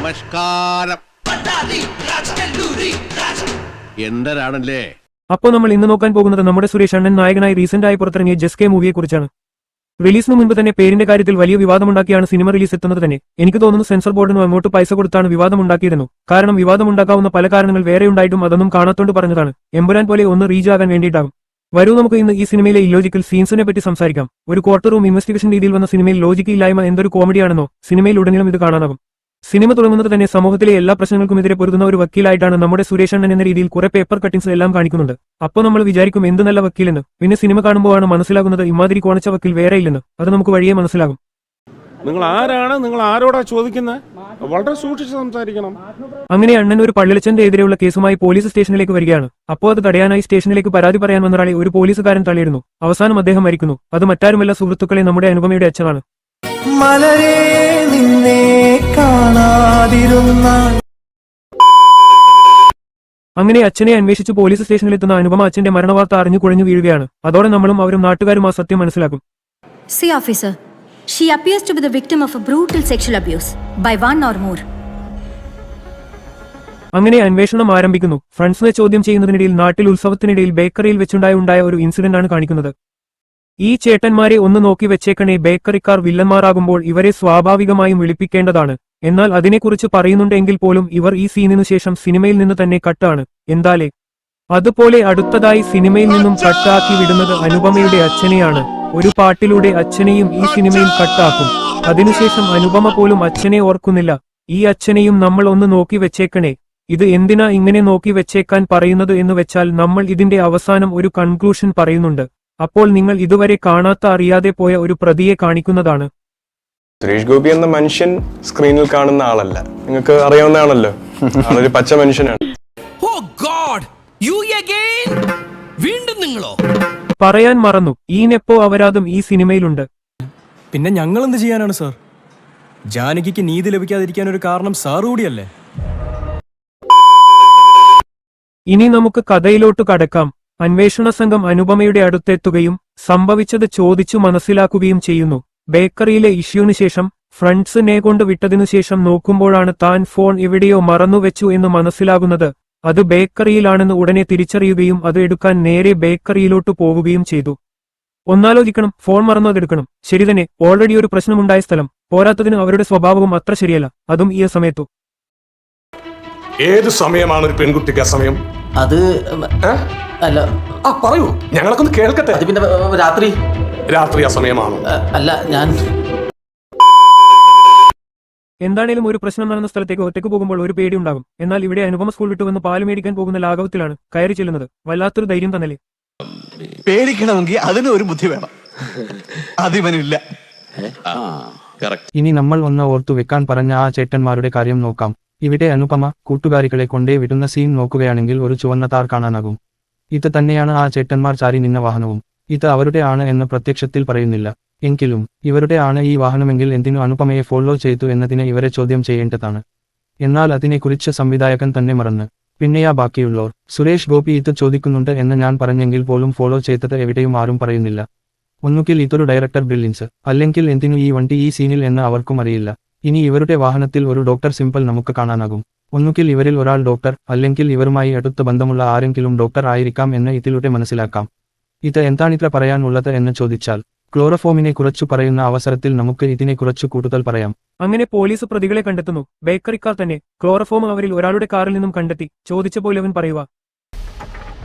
നമസ്കാരം. എന്തരാണല്ലേ? അപ്പോൾ നമ്മൾ ഇന്ന് നോക്കാൻ പോകുന്നത് നമ്മുടെ സുരേഷ് അണ്ണൻ നായകനായി റീസെന്റ് ആയി പുറത്തിറങ്ങിയ ജസ്കെ മൂവിയെ കുറിച്ചാണ്. റിലീസിന് മുൻപ് തന്നെ പേരിന്റെ കാര്യത്തിൽ വലിയ വിവാദമുണ്ടാക്കിയാണ് സിനിമ റിലീസ് എത്തുന്നത് തന്നെ. എനിക്ക് തോന്നുന്നു സെൻസർ ബോർഡിനും അങ്ങോട്ട് പൈസ കൊടുത്താണ് വിവാദമുണ്ടാക്കിയതെന്നു. കാരണം വിവാദമുണ്ടാക്കാവുന്ന പല കാരണങ്ങൾ വേറെയുണ്ടായിട്ടും അതൊന്നും കാണാത്തോണ്ട് പറഞ്ഞതാണ്. എമ്പുരാൻ പോലെ ഒന്ന് റീച്ച് ആകാൻ വേണ്ടിയിട്ടാകും. വരൂ നമുക്ക് ഇന്ന് ഈ സിനിമയിലെ ഇല്ലോജിക്കൽ സീൻസിനെ പറ്റി സംസാരിക്കാം. ഒരു ക്വാർട്ടർ റൂം ഇൻവെസ്റ്റിഗേഷൻ രീതിയിൽ വന്ന സിനിമയിൽ ലോജിക്ക് ഇല്ലായ്മ എന്തൊരു കോമഡിയാണെന്നോ സിനിമയിൽ ഉടനീളം ഇത് കാണാനാകും. സിനിമ തുടങ്ങുന്നത് തന്നെ സമൂഹത്തിലെ എല്ലാ പ്രശ്നങ്ങൾക്കുമെതിരെ പൊരുതുന്ന ഒരു വക്കീലായിട്ടാണ് നമ്മുടെ സുരേഷ് അണ്ണൻ എന്ന രീതിയിൽ കുറെ പേപ്പർ കട്ടിങ്സ് എല്ലാം കാണിക്കുന്നുണ്ട്. അപ്പോൾ നമ്മൾ വിചാരിക്കും എന്ത് നല്ല വക്കീലെന്ന്. പിന്നെ സിനിമ കാണുമ്പോഴാണ് മനസ്സിലാകുന്നത് ഇമാതിരി കോണച്ച വക്കീൽ വേറെ ഇല്ലെന്ന്. അത് നമുക്ക് വഴിയേ മനസ്സിലാകും. നിങ്ങൾ ആരാണ്? നിങ്ങൾ ആരോടാ ചോദിക്കുന്നത്? വളരെ സൂക്ഷിച്ച് സംസാരിക്കണം. അങ്ങനെ അണ്ണൻ ഒരു പള്ളിച്ചന്റെ എതിരെയുള്ള കേസുമായി പോലീസ് സ്റ്റേഷനിലേക്ക് വരികയാണ്. അപ്പോൾ അത് തടയാനായി സ്റ്റേഷനിലേക്ക് പരാതി പറയാൻ വന്നൊരാളെ ഒരു പോലീസുകാരൻ തള്ളിയിരുന്നു. അവസാനം അദ്ദേഹം മരിക്കുന്നു. അത് മറ്റാരുമല്ല, സുഹൃത്തുക്കളെ, നമ്മുടെ അനുപമയുടെ അച്ഛനാണ്. അങ്ങനെ അച്ഛനെ അന്വേഷിച്ച് പോലീസ് സ്റ്റേഷനിലെത്തുന്ന അനുപമ അച്ഛന്റെ മരണവാർത്ത അറിഞ്ഞു കുഴഞ്ഞു വീഴുകയാണ്. അതോടെ നമ്മളും അവരും നാട്ടുകാരും ആ സത്യം മനസ്സിലാക്കും. See officer, she appears to be the victim of a brutal sexual abuse by one or more. അങ്ങനെ അന്വേഷണം ആരംഭിക്കുന്നു. ഫ്രണ്ട്സിനെ ചോദ്യം ചെയ്യുന്നതിനിടയിൽ നാട്ടിൽ ഉത്സവത്തിനിടയിൽ ബേക്കറിയിൽ വെച്ചുണ്ടായ ഒരു ഇൻസിഡന്റ് ആണ് കാണിക്കുന്നത്. ഈ ചേട്ടന്മാരെ ഒന്ന് നോക്കി വെച്ചേക്കണേ, ബേക്കറിക്കാർ വില്ലന്മാരാകുമ്പോൾ ഇവരെ സ്വാഭാവികമായും വിളിപ്പിക്കേണ്ടതാണ്. എന്നാൽ അതിനെക്കുറിച്ച് പറയുന്നുണ്ടെങ്കിൽ പോലും ഇവർ ഈ സീനിനു ശേഷം സിനിമയിൽ നിന്ന് തന്നെ കട്ടാണ്. എന്താലേ? അതുപോലെ അടുത്തതായി സിനിമയിൽ നിന്നും കട്ടാക്കി വിടുന്നത് അനുപമയുടെ അച്ഛനെയാണ്. ഒരു പാട്ടിലൂടെ അച്ഛനെയും ഈ സിനിമയിൽ കട്ടാക്കും. അതിനുശേഷം അനുപമ പോലും അച്ഛനെ ഓർക്കുന്നില്ല. ഈ അച്ഛനെയും നമ്മൾ ഒന്ന് നോക്കി വെച്ചേക്കണേ. ഇത് എന്തിനാ ഇങ്ങനെ നോക്കി വെച്ചേക്കാൻ പറയുന്നത് എന്ന് വെച്ചാൽ നമ്മൾ ഇതിന്റെ അവസാനം ഒരു കൺക്ലൂഷൻ പറയുന്നുണ്ട്. അപ്പോൾ നിങ്ങൾ ഇതുവരെ കാണാത്ത അറിയാതെ പോയ ഒരു പ്രതിയെ കാണിക്കുന്നതാണ്. സുരേഷ് ഗോപി എന്ന മനുഷ്യൻ സ്ക്രീനിൽ കാണുന്ന ആളല്ല, നിങ്ങൾക്ക് അറിയാവുന്നതാണല്ലോ. ആളൊരു പച്ച മനുഷ്യനാണ്. വീണ്ടും നിങ്ങളോ? പറയാൻ മറന്നു, ഈ നെപ്പോ അപരാധം ഈ സിനിമയിലുണ്ട്. പിന്നെ ഞങ്ങൾ എന്ത് ചെയ്യാനാണ് സാർ? ജാനകിക്ക് നീതി ലഭിക്കാതിരിക്കാൻ ഒരു കാരണം സാർ കൂടിയല്ലേ? ഇനി നമുക്ക് കഥയിലോട്ട് കടക്കാം. അന്വേഷണ സംഘം അനുപമയുടെ അടുത്തെത്തുകയും സംഭവിച്ചത് ചോദിച്ചു മനസ്സിലാക്കുകയും ചെയ്യുന്നു. ബേക്കറിയിലെ ഇഷ്യൂവിന് ശേഷം ഫ്രണ്ട്സിനെ കൊണ്ട് വിട്ടതിനു ശേഷം നോക്കുമ്പോഴാണ് താൻ ഫോൺ എവിടെയോ മറന്നുവെച്ചു എന്ന് മനസ്സിലാകുന്നത്. അത് ബേക്കറിയിലാണെന്ന് ഉടനെ തിരിച്ചറിയുകയും അത് എടുക്കാൻ നേരെ ബേക്കറിയിലോട്ട് പോവുകയും ചെയ്തു. ഒന്നാലോചിക്കണം, ഫോൺ മറന്നു അതെടുക്കണം. ശരി തന്നെ, ഓൾറെഡി ഒരു പ്രശ്നമുണ്ടായ സ്ഥലം. പോരാത്തതിന് അവരുടെ സ്വഭാവവും അത്ര ശരിയല്ല, അതും ഈ സമയത്തു. ഏത് സമയമാണ് ഒരു പെൺകുട്ടിക്ക് അസമയം? അത് അല്ല, പറയൂ, ഞങ്ങളൊക്കെ കേൾക്കട്ടെ. അത് പിന്നെ രാത്രി അസമയമാണോ? അല്ല, ഞാൻ എന്താണേലും ഒരു പ്രശ്നം നടന്ന സ്ഥലത്തേക്ക് ഒറ്റയ്ക്ക് പോകുമ്പോൾ ഒരു പേടി ഉണ്ടാകും. എന്നാൽ ഇവിടെ അനുപമ സ്കൂൾ വിട്ടുവന്ന് പാല് മേടിക്കാൻ പോകുന്ന ലാഘവത്തിലാണ് കയറി ചെല്ലുന്നത്. വല്ലാത്തൊരു ധൈര്യം തന്നല്ലേ. പേടിക്കണമെങ്കിൽ അതിന് ഒരു ബുദ്ധി വേണം, അതിവനില്ല. ഇനി നമ്മൾ ഒന്ന് ഓർത്തു വെക്കാൻ പറഞ്ഞ ആ ചേട്ടന്മാരുടെ കാര്യം നോക്കാം. ഇവിടെ അനുപമ കൂട്ടുകാരികളെ കൊണ്ടേ വിടുന്ന സീൻ നോക്കുകയാണെങ്കിൽ ഒരു ചുവന്ന താർ കാണാനാകും. ഇത് തന്നെയാണ് ആ ചേട്ടന്മാർ ചാരി നിന്ന വാഹനവും. ഇത് അവരുടെ ആണ് എന്ന് പ്രത്യക്ഷത്തിൽ പറയുന്നില്ല. എങ്കിലും ഇവരുടെ ആണ് ഈ വാഹനമെങ്കിൽ എന്തിനു അനുപമയെ ഫോളോ ചെയ്തു എന്നതിനെ ഇവരെ ചോദ്യം ചെയ്യേണ്ടതാണ്. എന്നാൽ അതിനെക്കുറിച്ച് സംവിധായകൻ തന്നെ മറന്ന്. പിന്നെയാ ബാക്കിയുള്ളോർ. സുരേഷ് ഗോപി ഇത് ചോദിക്കുന്നുണ്ട് എന്ന് ഞാൻ പറഞ്ഞെങ്കിൽ പോലും ഫോളോ ചെയ്തത് എവിടെയും ആരും പറയുന്നില്ല. ഒന്നുകിൽ ഇതൊരു ഡയറക്ടർ ബ്രില്യൻസ്, അല്ലെങ്കിൽ എന്തിനു ഈ വണ്ടി ഈ സീനിൽ എന്ന് അവർക്കും അറിയില്ല. ഇനി ഇവരുടെ വാഹനത്തിൽ ഒരു ഡോക്ടർ സിമ്പിൾ നമുക്ക് കാണാനാകും. ഒന്നുകിൽ ഇവരിൽ ഒരാൾ ഡോക്ടർ, അല്ലെങ്കിൽ ഇവരുമായി അടുത്ത ബന്ധമുള്ള ആരെങ്കിലും ഡോക്ടർ ആയിരിക്കാം എന്ന് ഇതിലൂടെ മനസ്സിലാക്കാം. ഇത് എന്താണിത്ര പറയാനുള്ളത് എന്ന് ചോദിച്ചാൽ ക്ലോറോഫോമിനെ കുറിച്ചു പറയുന്ന അവസരത്തിൽ നമുക്ക് ഇതിനെക്കുറിച്ചു കൂടുതൽ പറയാം. അങ്ങനെ പോലീസ് പ്രതികളെ കണ്ടെത്തുന്നു. ബേക്കറിക്കാർ തന്നെ. ക്ലോറോഫോം അവരിൽ ഒരാളുടെ കാറിൽ നിന്നും കണ്ടെത്തി. ചോദിച്ച പോലെ അവൻ പറയുക,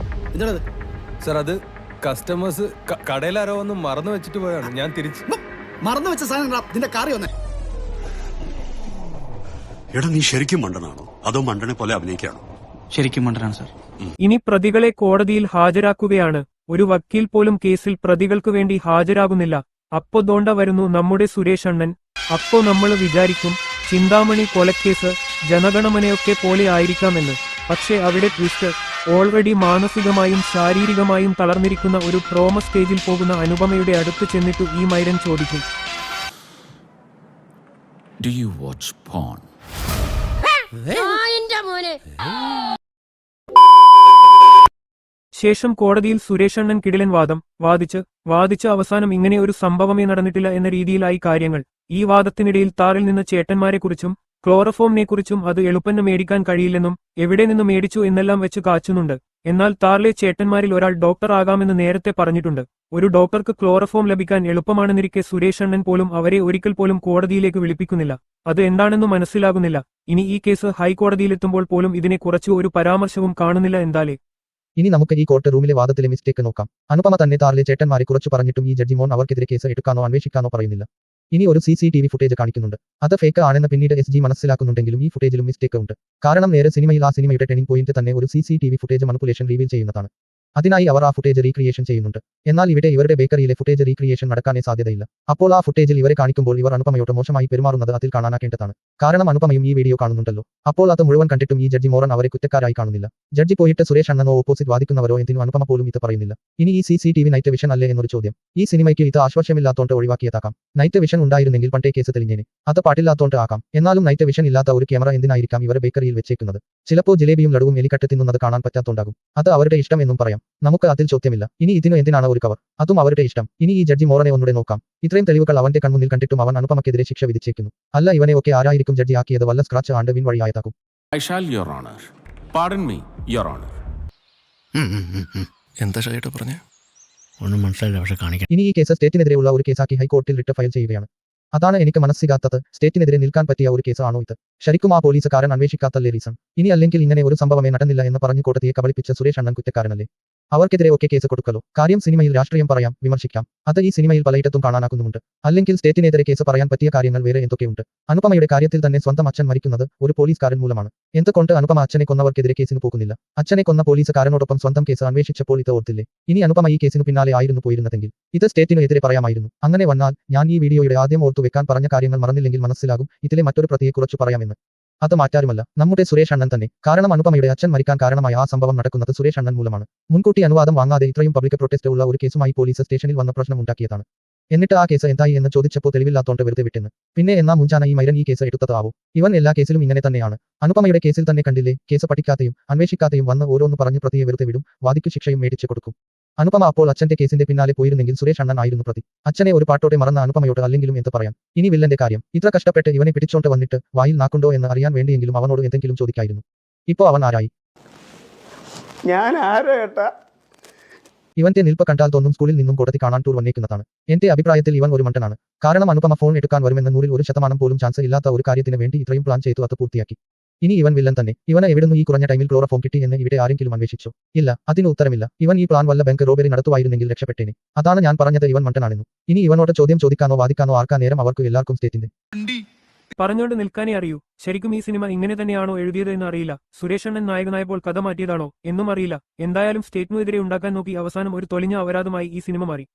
സാർ അത് കസ്റ്റമേഴ്സ് കടയിലാരോ ഒന്ന് മറന്നു വെച്ചിട്ട് പോയാണ്. ഞാൻ തിരിച്ച് മറന്നു വെച്ച സാധനം കാറി വന്നേ. എടാ, നീ ശരിക്കും മണ്ടനാണോ അതോ മണ്ടനെ പോലെ അഭിനയിക്കാണോ? ശരിക്കും മണ്ടനാണ് സാർ. ഇനി പ്രതികളെ കോടതിയിൽ ഹാജരാക്കുകയാണ്. ഒരു വക്കീൽ പോലും കേസിൽ പ്രതികൾക്ക് വേണ്ടി ഹാജരാകുന്നില്ല. അപ്പോ ദോണ്ട വരുന്നു നമ്മുടെ സുരേഷ് അണ്ണൻ. അപ്പോ നമ്മൾ വിചാരിക്കും ചിന്താമണി കൊലക്കേസ് ജനഗണമനയൊക്കെ പോലെ ആയിരിക്കാമെന്ന്. പക്ഷേ അവിടെ ട്വിസ്റ്റ്. ഓൾറെഡി മാനസികമായും ശാരീരികമായും തളർന്നിരിക്കുന്ന ഒരു ട്രോമ സ്റ്റേജിൽ പോകുന്ന അനുപമയുടെ അടുത്ത് ചെന്നിട്ടു ഈ മൈരൻ ചോദിക്കും, Do you watch porn? ശേഷം കോടതിയിൽ സുരേഷ് അണ്ണൻ കിടിലൻ വാദിച്ച് അവസാനം ഇങ്ങനെ ഒരു സംഭവമേ നടന്നിട്ടില്ല എന്ന രീതിയിലായി കാര്യങ്ങൾ. ഈ വാദത്തിനിടയിൽ താറിൽ നിന്ന് ചേട്ടന്മാരെക്കുറിച്ചും ക്ലോറോഫോമിനെക്കുറിച്ചും അത് എളുപ്പന്ന് മേടിക്കാൻ കഴിയില്ലെന്നും എവിടെ നിന്ന് മേടിച്ചു എന്നെല്ലാം വെച്ച് കാച്ചുന്നുണ്ട്. എന്നാൽ താർലെ ചേട്ടന്മാരിൽ ഒരാൾ ഡോക്ടർ ആകാമെന്ന് നേരത്തെ പറഞ്ഞിട്ടുണ്ട്. ഒരു ഡോക്ടർക്ക് ക്ലോറോഫോം ലഭിക്കാൻ എളുപ്പമാണെന്നിരിക്കെ സുരേഷ് അണ്ണൻ പോലും അവരെ ഒരിക്കൽ പോലും കോടതിയിലേക്ക് വിളിപ്പിക്കുന്നില്ല. അത് എന്താണെന്ന് മനസ്സിലാകുന്നില്ല. ഇനി ഈ കേസ് ഹൈക്കോടതിയിലെത്തുമ്പോൾ പോലും ഇതിനെ കുറച്ച് ഒരു പരാമർശവും കാണുന്നില്ല. എന്താലേ ഇനി നമുക്ക് ഈ കോർട്ട് റൂമിലെ വാദത്തിലെ മിസ്റ്റേക്ക് നോക്കാം. അനുപമ തന്നെ താർലെ ചേട്ടന്മാരെ കുറച്ച് പറഞ്ഞിട്ടും ഈ ജഡ്ജി മോൻ അവർക്കെതിരെ കേസ് എടുക്കാനോ അന്വേഷിക്കാനോ പറയുന്നില്ല. ഇനി ഒരു CCTV ഫുട്ടേജ് കാണിക്കുന്നുണ്ട്. അത് ഫേക്ക് ആണെന്ന് പിന്നീട് SG മനസ്സിലാക്കുന്നുണ്ടെങ്കിലും ഈ ഫുട്ടേജിലും മിസ്റ്റേക്ക് ഉണ്ട്. കാരണം നേരെ സിനിമയിൽ ആ സിനിമയുടെ ടേണിംഗ് പോയിന്റ് തന്നെ ഒരു CCTV ഫുട്ടേജ് മണിപ്പുലേഷൻ റിവീൽ ചെയ്യുന്നതാണ്. അതിനായി അവർ ആ ഫുട്ടേജ് റീക്രിയേഷൻ ചെയ്യുന്നുണ്ട്. എന്നാൽ ഇവിടെ ഇവരുടെ ബേക്കറിയിലെ ഫുട്ടേജ് റീക്രിയേഷൻ നടക്കാനേ സാധ്യതയില്ല. അപ്പോൾ ആ ഫുട്ടേജിൽ ഇവരെ കാണിക്കുമ്പോൾ ഇവർ അനുപമയോട് മോശമായി പെരുമാറുന്നത് അതിൽ കാണാനാക്കേണ്ടതാണ്. കാരണം അനുപമയും ഈ വീഡിയോ കാണുന്നുണ്ടല്ലോ. അപ്പോൾ അത് മുഴുവൻ കണ്ടിട്ടും ഈ ജഡ്ജി മോറൻ അവരെ കുറ്റക്കാരായി കാണുന്നില്ല. ജഡ്ജി പോയിട്ട് സുരേഷ് അണ്ണനോ ഓപ്പോസിറ്റ് വാദിക്കുന്നവരോ എന്തിനും അനുപമ പോലും ഇത് പറയുന്നില്ല. ഇനി ഈ CCTV നൈറ്റ് വിഷൻ അല്ലേ എന്നൊരു ചോദ്യം. ഈ സിനിമയ്ക്ക് ഇത് ആശ്വാസമില്ലാത്തോണ്ട് ഒഴിവാക്കിയതാക്കാം. നൈറ്റ് വിഷൻ ഉണ്ടായിരുന്നെങ്കിൽ പണ്ടേ കേസ് തെളിഞ്ഞേനെ. അത് പാട്ടില്ലാത്തോണ്ട് ആക്കാം. എന്നാലും നൈറ്റ് വിഷൻ ഇല്ലാത്ത ഒരു ക്യാമറ എന്തിനായിരിക്കാം ഇവരെ ബേക്കറിയിൽ വെച്ചേക്കുന്നത്? ചിലപ്പോൾ ജിലേബിയും ലഡുവും എലിക്കട്ട് തിന്നുന്നത് കാണാൻ പറ്റാത്തോണ്ടാകും. അത് അവരുടെ ഇഷ്ടം എന്നും പറയാം. നമുക്ക് അതിൽ ചോദ്യമില്ല. ഇനി ഇതിനു എന്തിനാണ് ഒരു കവർ? അതും അവരുടെ ഇഷ്ടം. ഇനി ഈ ജഡ്ജി മോറനെ ഒന്നുകൂടെ നോക്കാം. ഇത്രയും തെളിവുകൾ അവന്റെ കൺമുന്നിൽ കണ്ടിട്ടും അവൻ അനുപമക്കെതിരെ ശിക്ഷ വിധിച്ചേക്കുന്നു. അല്ല ഇവനെ ഒക്കെ ആരായിരിക്കും ജഡ്ജി ആക്കിയത്? വല്ല സ്ക്രാച്ച് ആണ്ട് win വഴിയായതാക്കും. I shall, Your Honor. Pardon me, Your Honor. എന്താ ഷൈട്ട് പറഞ്ഞേ? ഒന്നും മനസ്സിലായില്ല, പക്ഷെ കാണിക്കാം. ഇനി ഈ കേസ് സ്റ്റേറ്റിനെതിരെയുള്ള ഒരു കേസാക്കി ഹൈക്കോടതിയിൽ റിട്ട് ഫയൽ ചെയ്യുകയാണ്. അതാണ് എനിക്ക് മനസ്സിലാകാത്തത്. സ്റ്റേറ്റിനെതിരെ നിൽക്കാൻ പറ്റിയ ഒരു കേസ് ആണോ ഇത്? ശരിക്കും ആ പോലീസുകാരൻ അന്വേഷിക്കാത്തല്ലേ റീസൺ? ഇനി അല്ലെങ്കിൽ ഇങ്ങനെ ഒരു സംഭവമേ നടന്നില്ല എന്ന് പറഞ്ഞു കോടതിയെ കബളിപ്പിച്ച സുരേഷ് അണ്ണൻ കുറ്റക്കാരനല്ലേ? അവർക്കെതിരെ ഒക്കെ കേസ് കൊടുക്കലോ? കാര്യം സിനിമയിൽ രാഷ്ട്രീയം പറയാം, വിമർശിക്കാം. അത് ഈ സിനിമയിൽ പലയിടത്തും കാണാനാക്കുന്നുമുണ്ട്. അല്ലെങ്കിൽ സ്റ്റേറ്റിനെതിരെ കേസ് പറയാൻ പറ്റിയ കാര്യങ്ങൾ വേറെ എന്തൊക്കെയുണ്ട്? അനുപമയുടെ കാര്യത്തിൽ തന്നെ സ്വന്തം അച്ഛൻ മരിക്കുന്നത് ഒരു പോലീസുകാരൻ മൂലമാണ്. എന്തുകൊണ്ട് അനുപമ അച്ഛനെ കൊന്നവർക്കെതിരെ കേസിന് പോകുന്നില്ല? അച്ഛനെ കൊന്ന പോലീസുകാരനോടൊപ്പം സ്വന്തം കേസ് അന്വേഷിച്ചപ്പോൾ ഇത് ഓർത്തില്ലേ? ഇനി അനുപമ ഈ കേസിന് പിന്നാലെ ആയിരുന്നു പോയിരുന്നതെങ്കിൽ ഇത് സ്റ്റേറ്റിനു എതിരെ പറയാമായിരുന്നു. അങ്ങനെ വന്നാൽ ഞാൻ ഈ വീഡിയോയുടെ ആദ്യം ഓർത്തു വെക്കാൻ പറഞ്ഞ കാര്യങ്ങൾ മറന്നില്ലെങ്കിൽ മനസ്സിലാകും ഇതിലെ മറ്റൊരു പ്രതിയെ കുറിച്ച് പറയാമെന്ന്. അത് മാറ്റാരുമല്ല, നമ്മുടെ സുരേഷ് അണ്ണൻ തന്നെ. കാരണം അനുപമയുടെ അച്ഛൻ മരിക്കാൻ കാരണമായ ആ സംഭവം നടക്കുന്നത് സുരേഷ് അണ്ണൻ മൂലമാണ്. മുൻകൂട്ടി അനുവാദം വാങ്ങാതെ ഇത്രയും പബ്ലിക് പ്രൊട്ടസ്റ്റ് ഉള്ള ഒരു കേസുമായി പോലീസ് സ്റ്റേഷനിൽ വന്ന പ്രശ്നം ഉണ്ടാക്കിയതാണ്. എന്നിട്ട് ആ കേസ് എന്തായി എന്ന് ചോദിച്ചപ്പോൾ തെളിവില്ലാത്തോണ്ട് വെറുതെ വിട്ടെന്ന്. പിന്നെ എന്നാ മുഞ്ചാന ഈ മൈരൻ ഈ കേസ് എടുത്തതാവോ? ഇവൻ എല്ലാ കേസിലും ഇങ്ങനെ തന്നെയാണ്. അനുപമയുടെ കേസിൽ തന്നെ കണ്ടില്ലേ, കേസ് പഠിക്കാതെയും അന്വേഷിക്കാതെയും വന്ന് ഓരോന്ന് പറഞ്ഞ് പ്രതിയെ വെറുതെ വിടും, വാദിക്കു ശിക്ഷയും മേടിച്ചു കൊടുക്കും. അനുപമ അപ്പോൾ അച്ഛന്റെ കേസിന്റെ പിന്നാലെ പോയിരുന്നെങ്കിൽ സുരേഷ് അണ്ണൻ ആയിരുന്നു പ്രതി. അച്ഛനെ ഒരു പാട്ടോടെ മറന്ന അനുപമയോട് അല്ലെങ്കിലും എന്ത് പറയാം? ഇനി വില്ലന്റെ കാര്യം. ഇത്ര കഷ്ടപ്പെട്ട് ഇവനെ പിടിച്ചോണ്ട് വന്നിട്ട് വായിൽ നാക്കുണ്ടോ എന്ന് അറിയാൻ വേണ്ടിയെങ്കിലും അവനോട് എന്തെങ്കിലും ചോദിക്കായിരുന്നു. ഇപ്പോ അവൻ ആരായി? ഞാൻ ആരോ ഏട്ടാ? ഇവന്റെ നിൽപ്പ് കണ്ടാൽ തോന്നും സ്കൂളിൽ നിന്നും കോടതി കാണാൻ ടൂർ വന്നേക്കുന്നതാണ്. എന്റെ അഭിപ്രായത്തിൽ ഇവൻ ഒരു മണ്ടനാണ്. കാരണം അനുപമ ഫോൺ എടുക്കാൻ വരുമെന്ന് 100% പോലും ചാൻസ് ഇല്ലാത്ത ഒരു കാര്യത്തിന് വേണ്ടി ഇത്രയും പ്ലാൻ ചെയ്തു അത് പൂർത്തിയാക്കി. ഇനി ഇവൻ വില്ലൻ തന്നെ. ഇവന് എവിടുന്നു ഈ കുറഞ്ഞ ടൈമിൽ ക്ലോറോഫോം കിട്ടി എന്ന് ഇവിടെ ആരെങ്കിലും അന്വേഷിച്ചു? ഇല്ല, അതിന് ഉത്തരമില്ല. ഇവൻ ഈ പ്ലാൻ വല്ല ബാങ്ക് റോബറി നടത്തുവായിരുന്നെങ്കിൽ രക്ഷപ്പെട്ടേനെ. അതാണ് ഞാൻ പറഞ്ഞത്, ഇവൻ മണ്ടനാണെന്നു. ഇനി ഇവനോട് ചോദ്യം ചോദിക്കാനോ വാദിക്കാനോ ആർക്കാ നേരം? അവർക്ക് എല്ലാവർക്കും സ്റ്റേറ്റിന്റെ പറഞ്ഞോണ്ട് നിൽക്കാനേ അറിയൂ. ശരിക്കും ഈ സിനിമ ഇങ്ങനെ തന്നെയാണോ എഴുതിയത് എന്ന് അറിയില്ല. സുരേഷ് അണ്ണൻ നായകനായപ്പോൾ കഥ മാറ്റിയതാണോ എന്നും അറിയില്ല. എന്തായാലും സ്റ്റേറ്റിനെതിരെ ഉണ്ടാക്കാൻ നോക്കി അവസാനം ഒരു തൊലിഞ്ഞ അപരാധമായി ഈ സിനിമ മാറി.